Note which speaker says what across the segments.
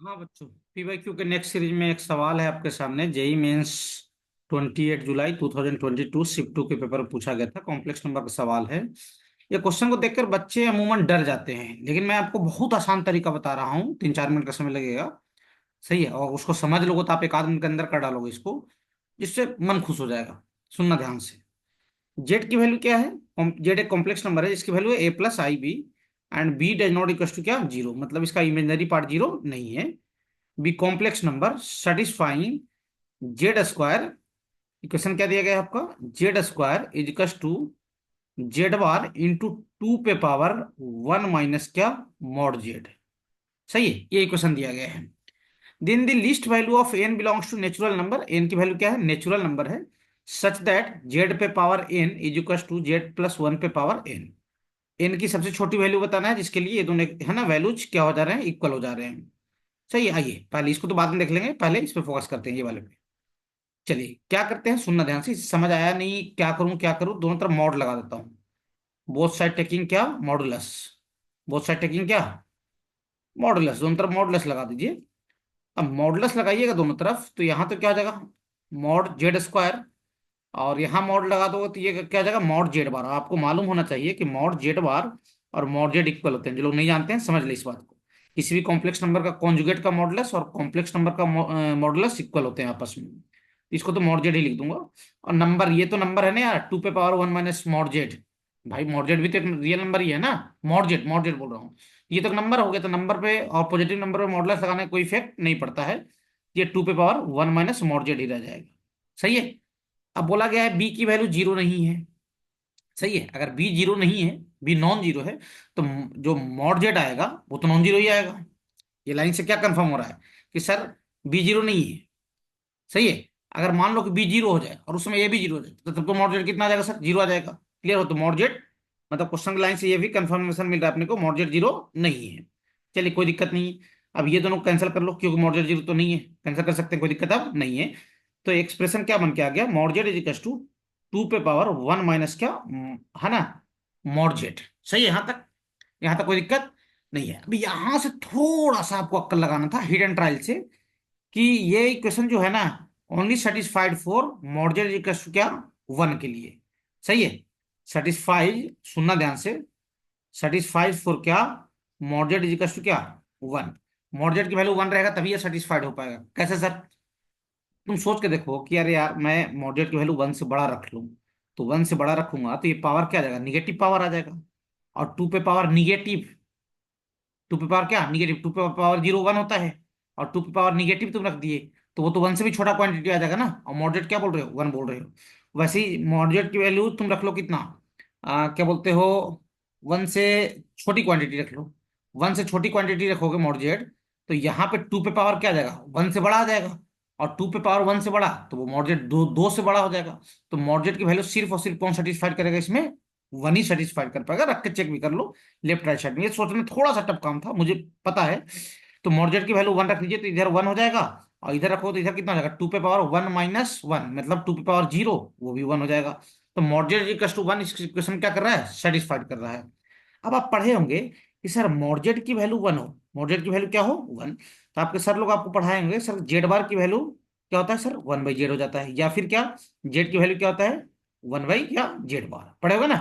Speaker 1: हाँ बच्चों, पीवाईक्यू के नेक्स्ट सीरीज में एक सवाल है आपके सामने। जेई मेंस 28 जुलाई 2022 शिफ्ट 2 के पेपर में पूछा गया था। कॉम्प्लेक्स नंबर का सवाल है। ये क्वेश्चन को देखकर बच्चे अमूमन डर जाते हैं, लेकिन मैं आपको बहुत आसान तरीका बता रहा हूँ। 3-4 मिनट का समय लगेगा। सही है, और उसको समझ लोगे तो आप एक आध मिनट के अंदर कर डालोगे इसको, जिससे मन खुश हो जाएगा। सुनना ध्यान से। जेड की वैल्यू क्या है? जेड एक कॉम्प्लेक्स नंबर है जिसकी वैल्यू है a+ib, and b does not equal to क्या, जीरो। मतलब इसका इमेजिनरी पार्ट जीरो नहीं है। B complex number satisfying z square. Equation क्या दिया गया है आपका? Z square is equal to z bar into 2 पे पावर 1 माइनस क्या, मॉड जेड। सही है, ये इक्वेशन दिया गया है। Then the least value of n belongs to natural number. N की वैल्यू क्या है? नेचुरल नंबर है। सच दैट जेड पे power N is equal to जेड+1 पे पावर एन। एन की सबसे छोटी वैल्यू बताना है, जिसके लिए ये दोनों है ना वैल्यूज क्या हो जा रहे हैं, इक्वल हो जा रहे हैं। सही है, आइए पहले इसको तो बाद में देख लेंगे, पहले इस पे फोकस करते हैं, ये वाले पे। चलिए क्या करते हैं, सुनना ध्यान से। समझ आया नहीं? क्या करूं, दोनों तरफ मॉड लगा देता हूं। बोथ साइड टेकिंग क्या, मॉडुलस। बोथ साइड टेकिंग क्या, मॉडुलस। दोनों तरफ मॉडुलस लगा दीजिए। अब मॉडुलस लगाइएगा दोनों तरफ, तो यहां तो क्या हो जाएगा, मॉड जेड स्क्वायर। और यहाँ मॉड लगा दो तो ये क्या हो जाएगा, मॉड जेड बार। आपको मालूम होना चाहिए कि मॉड जेड बार और मॉड जेड इक्वल होते हैं। जो लोग नहीं जानते हैं समझ ले इस बात को। किसी भी कॉम्प्लेक्स नंबर का कॉन्जुगेट का मॉडुलस और कॉम्प्लेक्स नंबर का मॉडुलस इक्वल होते हैं आपस में। इसको तो मॉड जेड ही लिख दूंगा। और नंबर, ये तो नंबर है ना यार, 2 पे पावर 1 माइनस मॉड जेड। भाई मॉड जेड भी तो एक रियल नंबर ही है ना। मॉड जेड बोल रहा हूँ। ये तो नंबर हो गया, तो नंबर पे और पॉजिटिव नंबर पे मॉडुलस लगाने का कोई इफेक्ट नहीं पड़ता है। ये 2 पे पावर 1 माइनस मॉड जेड ही रह जाएगा। सही है। अब बोला गया है बी की वैल्यू जीरो नहीं है। सही है, अगर बी जीरो नहीं है, बी नॉन जीरो है, तो जो मॉड जेड आएगा वो तो नॉन जीरो ही आएगा। ये लाइन से क्या कंफर्म हो रहा है कि सर बी जीरो नहीं है। सही है। अगर मान लो कि बी जीरो हो जाए और उसमें ए भी जीरो हो जाए, तो तब तो मॉड जेड कितना आ जाएगा सर, जीरो आ जाएगा। क्लियर हो? तो मॉड जेड मतलब क्वेश्चन की लाइन से ये भी कंफर्मेशन मिल रहा है अपने को, मॉड जेड जीरो नहीं है। चलिए कोई दिक्कत नहीं है। अब ये दोनों कैंसिल कर लो, क्योंकि मॉड जेड जीरो तो नहीं है, कैंसिल कर सकते हैं, कोई दिक्कत अब नहीं है। तो एक्सप्रेशन क्या बन के आ गया, mod z is equal to 2 पे पावर 1 माइनस क्या, है ना, मॉड जेड। सही है यहां तक? यहां तक कोई दिक्कत नहीं है। अभी यहां से थोड़ा सा आपको अक्कल लगाना था हिट एंड ट्रायल से, कि ये इक्वेशन जो है ना, only satisfied for mod z equal to क्या, 1 के लिए। सही है। सेटिस्फाइड, सुनना ध्यान से। सेटिस्फाइड फॉर क्या, मॉड जेड इक्वल टू क्या, 1। मॉड जेड की वैल्यू 1 रहेगा तभी ये सेटिस्फाइड हो पाएगा। कैसे सर? तुम सोच के देखो कि अरे यार मैं मॉडरेट की वैल्यू 1 से बड़ा रख लूं, तो 1 से बड़ा रखूंगा तो ये पावर क्या आ जाएगा, निगेटिव पावर आ जाएगा। और 2 पे पावर क्या, निगेटिव। 2 पे पावर 0 1 होता है, और 2 पे पावर निगेटिव तुम रख दिए, तो वो तो 1 से भी छोटा क्वांटिटी आ जाएगा ना। और मॉडरेट क्या बोल रहे हो, 1 बोल रहे हो। वैसे ही मॉडरेट की वैल्यू तुम रख लो कितना, क्या बोलते हो, 1 से छोटी क्वांटिटी रख लो। 1 से छोटी क्वांटिटी रखोगे मॉडरेट, तो यहाँ पे 2 पे पावर क्या आ जाएगा, 1 से बड़ा आ जाएगा। और 2 पे पावर 1 से बड़ा, तो वो मॉडरेट दो से बड़ा हो जाएगा। तो मॉडरेट की वैल्यू सिर्फ और सिर्फ कौन सेटिस्फाइड करेगा इसमें, 1 ही सेटिस्फाइड कर पाएगा। रख के चेक भी कर लो लेफ्ट राइट साइड में। ये सोचने में थोड़ा सा टफ काम था, मुझे पता है। तो मॉडरेट की वैल्यू 1 रख लीजिए, तो इधर 1 हो जाएगा। और इधर रखो तो इधर कितना हो जाएगा, 2 पे पावर 1 माइनस 1, मतलब 2 पे पावर 0, वो भी 1 हो जाएगा। तो मॉडरेट इक्वल टू 1 इस इक्वेशन क्या कर रहा है, सेटिस्फाइड कर रहा है। अब आप पढ़े होंगे कि सर मॉडरेट की वैल्यू 1 हो, मॉडरेट की वैल्यू क्या हो, 1। तो आपके सर लोग आपको पढ़ाए होंगे सर जेड बार की वैल्यू क्या होता है सर, 1/जेड हो जाता है। या फिर क्या, जेड की वैल्यू क्या होता है, 1 बाई क्या, जेड बार। पढ़े होगा ना,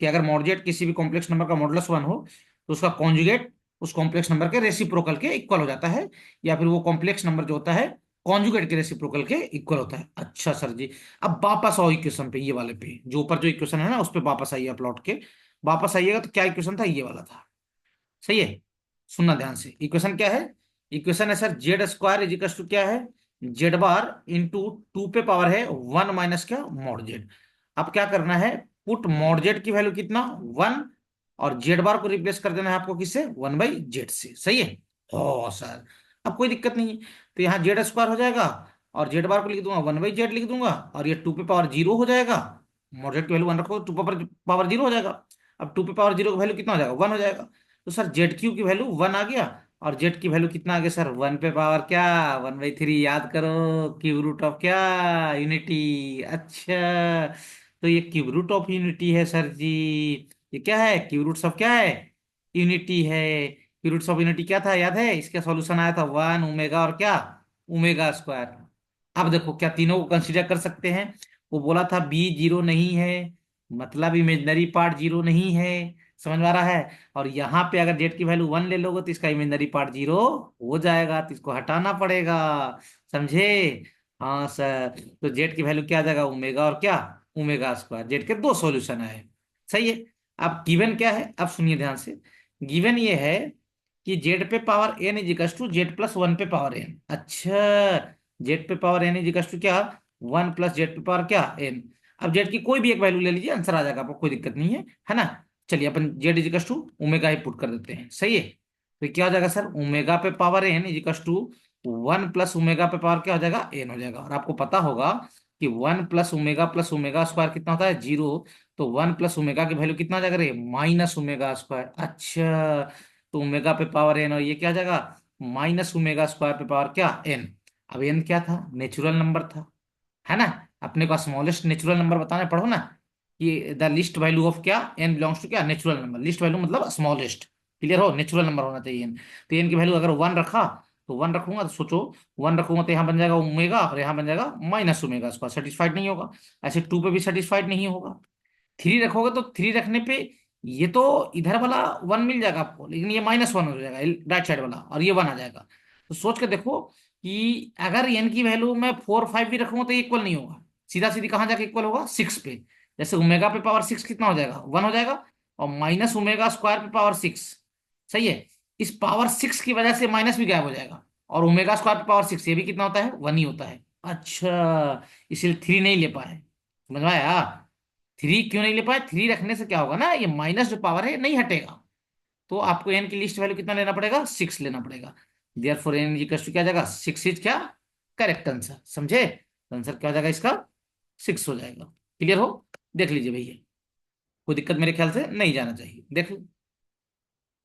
Speaker 1: कि अगर मॉडरेट किसी भी कॉम्प्लेक्स नंबर का मॉडुलस 1 हो, तो उसका कॉन्जुगेट उस कॉम्प्लेक्स नंबर के रेसिप्रोकल के इक्वल हो जाता है। या फिर वो कॉम्प्लेक्स नंबर जो होता है कॉन्जुगेट के रेसिप्रोकल के इक्वल होता है। अच्छा सर जी, अब वापस आओ इक्वेशन पे, ये वाले पे जो ऊपर जो इक्वेशन है ना उस पे वापस आइए, प्लॉट के वापस आइएगा। तो क्या इक्वेशन था, ये वाला था। सही है। सुनना ध्यान से, इक्वेशन क्या है, इक्वेशन है sir z square is equal to क्या है, जेड बार इंटू 2 पे पावर है 1 माइनस क्या, मॉड जेड। अब क्या करना है, पुट मॉड जेड की वैल्यू कितना, 1। और जेड बार को रिप्लेस कर देना है आपको किससे, 1/जेड से। सही है। ओ सर, अब कोई दिक्कत नहीं है। तो यहाँ जेड स्क्वायर हो जाएगा, और जेड बार को लिख दूंगा 1/जेड लिख दूंगा, और ये 2 पे पावर 0 हो जाएगा। मॉड जेड की वैल्यू 1 रखो, 2 पे पावर 0 हो जाएगा। अब 2 पे पावर 0 की वैल्यू कितना हो जाएगा, 1 हो जाएगा। तो सर जेड क्यू की वैल्यू 1 आ गया। और जेड की वैल्यू कितना आ गया सर, 1 पे पावर क्या, 1/3। याद करो, क्यूब रूट ऑफ क्या, यूनिटी। अच्छा, तो ये क्यूब रूट ऑफ यूनिटी है सर जी। ये क्या है, क्यूब रूट ऑफ क्या है, यूनिटी है। पी रूट्स ऑफ यूनिटी क्या था याद है? इसका सॉल्यूशन आया था 1 ओमेगा और क्या, ओमेगा स्क्वायर। अब देखो क्या तीनों को कंसीडर कर सकते हैं? वो बोला था बी जीरो नहीं है, मतलब इमेजनरी पार्ट जीरो नहीं है। समझ में आ रहा है? और यहाँ पे अगर जेड की वैल्यू 1 ले लोगे तो इसका इमेजनरी पार्ट जीरो हो जाएगा, तो इसको हटाना पड़ेगा। समझे? हाँ सर। तो जेड की वैल्यू क्या आ जाएगा, ओमेगा और क्या, ओमेगा स्क्वायर। जेड के दो सॉल्यूशन है। सही है। अब गिवन क्या है, अब सुनिए ध्यान से। गिवन ये है कि जेड पे power N is equal to Z plus one पे पावर एन। अच्छा, जेड पे power N is equal to क्या, वन प्लस जेड पे पावर क्या, एन। अब जेड की कोई भी एक वैल्यू ले लीजिए, आंसर आ जाएगा, आपको कोई दिक्कत नहीं है ना? चलिए अपन Z is equal to omega ही पुट कर देते हैं। सही है। तो क्या हो जाएगा सर, ओमेगा पे power N is equal to one plus omega पे पावर क्या हो जाएगा, एन हो जाएगा। और आपको पता होगा कि वन प्लस ओमेगा स्क्वायर कितना होता है, जीरो। तो वन प्लस ओमेगा की वैल्यू कितना आ जाएगा रे, माइनस ओमेगा स्क्वायर। अच्छा, तो ओमेगा पे पावर एन और ये क्या आ जाएगा, माइनस ओमेगा स्क्वायर पे पावर क्या, एन। अब एन क्या था, नेचुरल नंबर था, है ना? अपने को स्मॉलेस्ट नेचुरल नंबर बताना, पढ़ो ना कि द लिस्ट वैल्यू ऑफ क्या, एन बिलोंग्स टू क्या, नेचुरल नंबर। लिस्ट वैल्यू मतलब स्मॉलेस्ट। क्लियर हो, नेचुरल नंबर होना चाहिए एन। तो एन की वैल्यू अगर वन रखा तो वन रखूंगा तो सोचो, वन रखूंगा तो यहाँ बन जाएगा ओमेगा और यहाँ बन जाएगा माइनस ओमेगा स्क्वायर। सेटिस्फाइड नहीं होगा। ऐसे टू पे भी सेटिस्फाइड नहीं होगा। थ्री रखोगे तो थ्री रखने पे ये तो इधर वाला वन मिल जाएगा आपको, लेकिन ये माइनस वन हो जाएगा राइट साइड वाला, और ये वन आ जाएगा। तो सोच के देखो कि अगर एन की वैल्यू मैं फोर फाइव भी रखूंगा तो इक्वल नहीं होगा। सीधा सीधी कहाँ जाके इक्वल होगा, सिक्स पे। जैसे ओमेगा पे पावर सिक्स कितना हो जाएगा, वन हो जाएगा। और माइनस ओमेगा स्क्वायर पे पावर सिक्स। सही है। इस पावर सिक्स की वजह से माइनस भी गायब हो जाएगा। और ओमेगा स्क्वायर पे पावर सिक्स ये भी कितना होता है, वन ही होता है। अच्छा, इसलिए थ्री नहीं ले पाए। समझ में आया? थ्री क्यों नहीं ले पाए, थ्री रखने से क्या होगा ना, ये माइनस जो पावर है नहीं हटेगा। तो आपको एन की लिस्ट वैल्यू कितना लेना पड़ेगा, सिक्स लेना पड़ेगा। Therefore n equal to क्या आ जाएगा, सिक्स इज क्या, करेक्ट आंसर। समझे? आंसर क्या हो जाएगा इसका, सिक्स हो जाएगा। क्लियर हो? देख लीजिए भैया, कोई दिक्कत मेरे ख्याल से नहीं जाना चाहिए, देख लो।